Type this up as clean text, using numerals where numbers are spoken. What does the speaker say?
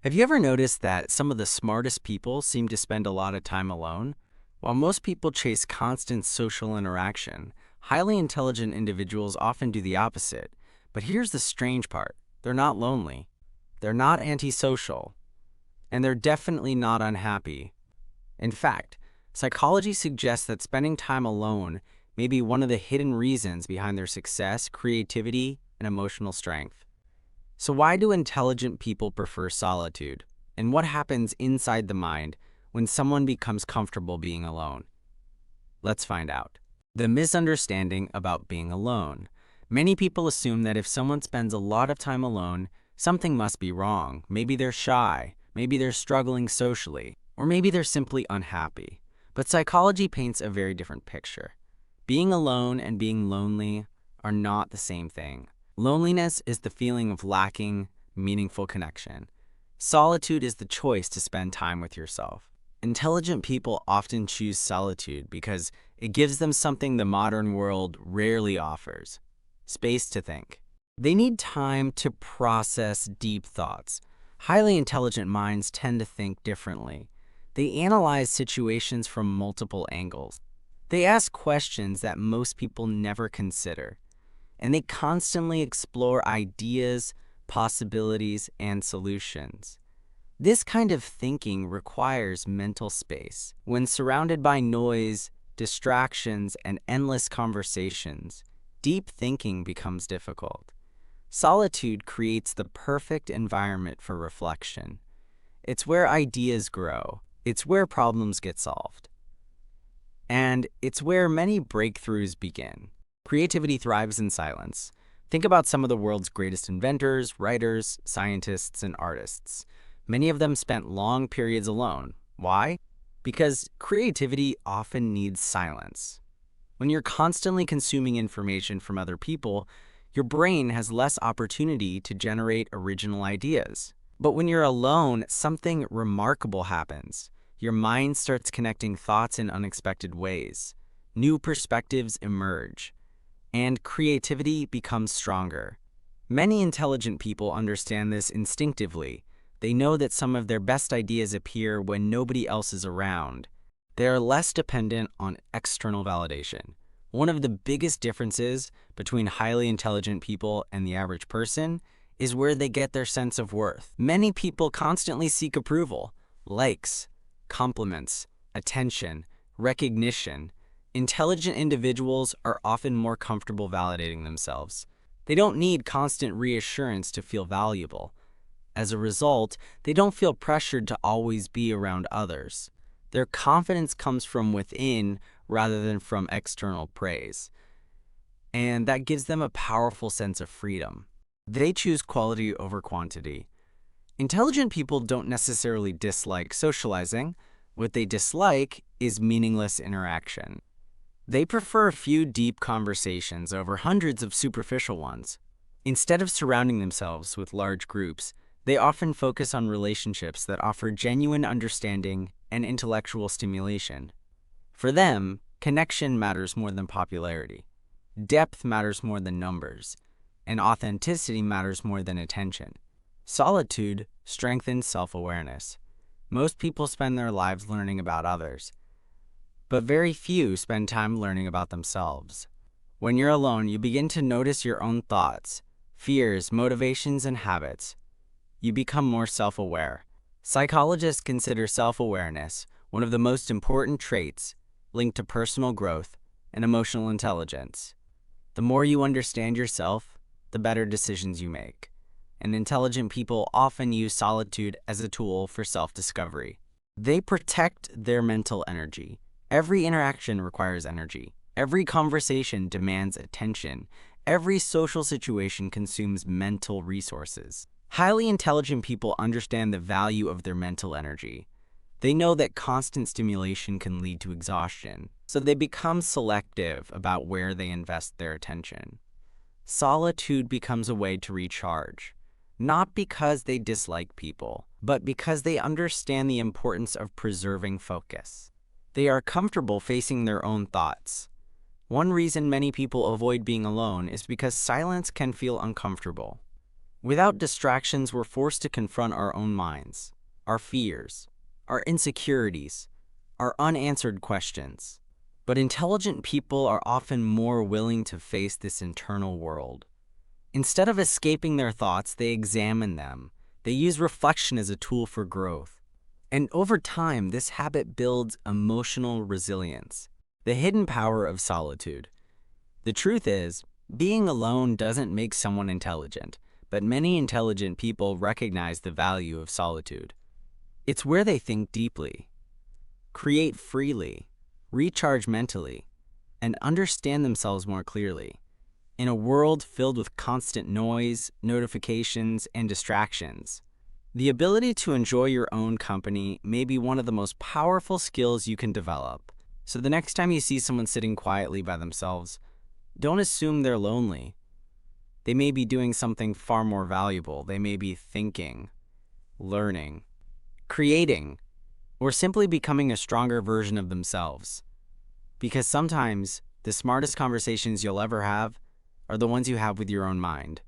Have you ever noticed that some of the smartest people seem to spend a lot of time alone? While most people chase constant social interaction, highly intelligent individuals often do the opposite. But here's the strange part: they're not lonely, they're not antisocial, and they're definitely not unhappy. In fact, psychology suggests that spending time alone may be one of the hidden reasons behind their success, creativity, and emotional strength. So, why do intelligent people prefer solitude? And what happens inside the mind when someone becomes comfortable being alone? Let's find out. The misunderstanding about being alone. Many people assume that if someone spends a lot of time alone, something must be wrong. Maybe they're shy, maybe they're struggling socially, or maybe they're simply unhappy. But psychology paints a very different picture. Being alone and being lonely are not the same thing. Loneliness is the feeling of lacking meaningful connection. Solitude is the choice to spend time with yourself. Intelligent people often choose solitude because it gives them something the modern world rarely offers: space to think. They need time to process deep thoughts. Highly intelligent minds tend to think differently. They analyze situations from multiple angles. They ask questions that most people never consider. And they constantly explore ideas, possibilities, and solutions. This kind of thinking requires mental space. When surrounded by noise, distractions, and endless conversations, deep thinking becomes difficult. Solitude creates the perfect environment for reflection. It's where ideas grow. It's where problems get solved. And it's where many breakthroughs begin. Creativity thrives in silence. Think about some of the world's greatest inventors, writers, scientists, and artists. Many of them spent long periods alone. Why? Because creativity often needs silence. When you're constantly consuming information from other people, your brain has less opportunity to generate original ideas. But when you're alone, something remarkable happens. Your mind starts connecting thoughts in unexpected ways. New perspectives emerge, and creativity becomes stronger. Many intelligent people understand this instinctively. They know that some of their best ideas appear when nobody else is around. They are less dependent on external validation. One of the biggest differences between highly intelligent people and the average person is where they get their sense of worth. Many people constantly seek approval, likes, compliments, attention, recognition. Intelligent individuals are often more comfortable validating themselves. They don't need constant reassurance to feel valuable. As a result, they don't feel pressured to always be around others. Their confidence comes from within rather than from external praise. And that gives them a powerful sense of freedom. They choose quality over quantity. Intelligent people don't necessarily dislike socializing. What they dislike is meaningless interaction. They prefer a few deep conversations over hundreds of superficial ones. Instead of surrounding themselves with large groups, they often focus on relationships that offer genuine understanding and intellectual stimulation. For them, connection matters more than popularity. Depth matters more than numbers, and authenticity matters more than attention. Solitude strengthens self-awareness. Most people spend their lives learning about others, but very few spend time learning about themselves. When you're alone, you begin to notice your own thoughts, fears, motivations, and habits. You become more self-aware. Psychologists consider self-awareness one of the most important traits linked to personal growth and emotional intelligence. The more you understand yourself, the better decisions you make. And intelligent people often use solitude as a tool for self-discovery. They protect their mental energy. Every interaction requires energy. Every conversation demands attention. Every social situation consumes mental resources. Highly intelligent people understand the value of their mental energy. They know that constant stimulation can lead to exhaustion, so they become selective about where they invest their attention. Solitude becomes a way to recharge, not because they dislike people, but because they understand the importance of preserving focus. They are comfortable facing their own thoughts. One reason many people avoid being alone is because silence can feel uncomfortable. Without distractions, we're forced to confront our own minds, our fears, our insecurities, our unanswered questions. But intelligent people are often more willing to face this internal world. Instead of escaping their thoughts, they examine them. They use reflection as a tool for growth. And over time, this habit builds emotional resilience, the hidden power of solitude. The truth is, being alone doesn't make someone intelligent, but many intelligent people recognize the value of solitude. It's where they think deeply, create freely, recharge mentally, and understand themselves more clearly. In a world filled with constant noise, notifications, and distractions, the ability to enjoy your own company may be one of the most powerful skills you can develop. So the next time you see someone sitting quietly by themselves, don't assume they're lonely. They may be doing something far more valuable. They may be thinking, learning, creating, or simply becoming a stronger version of themselves. Because sometimes the smartest conversations you'll ever have are the ones you have with your own mind.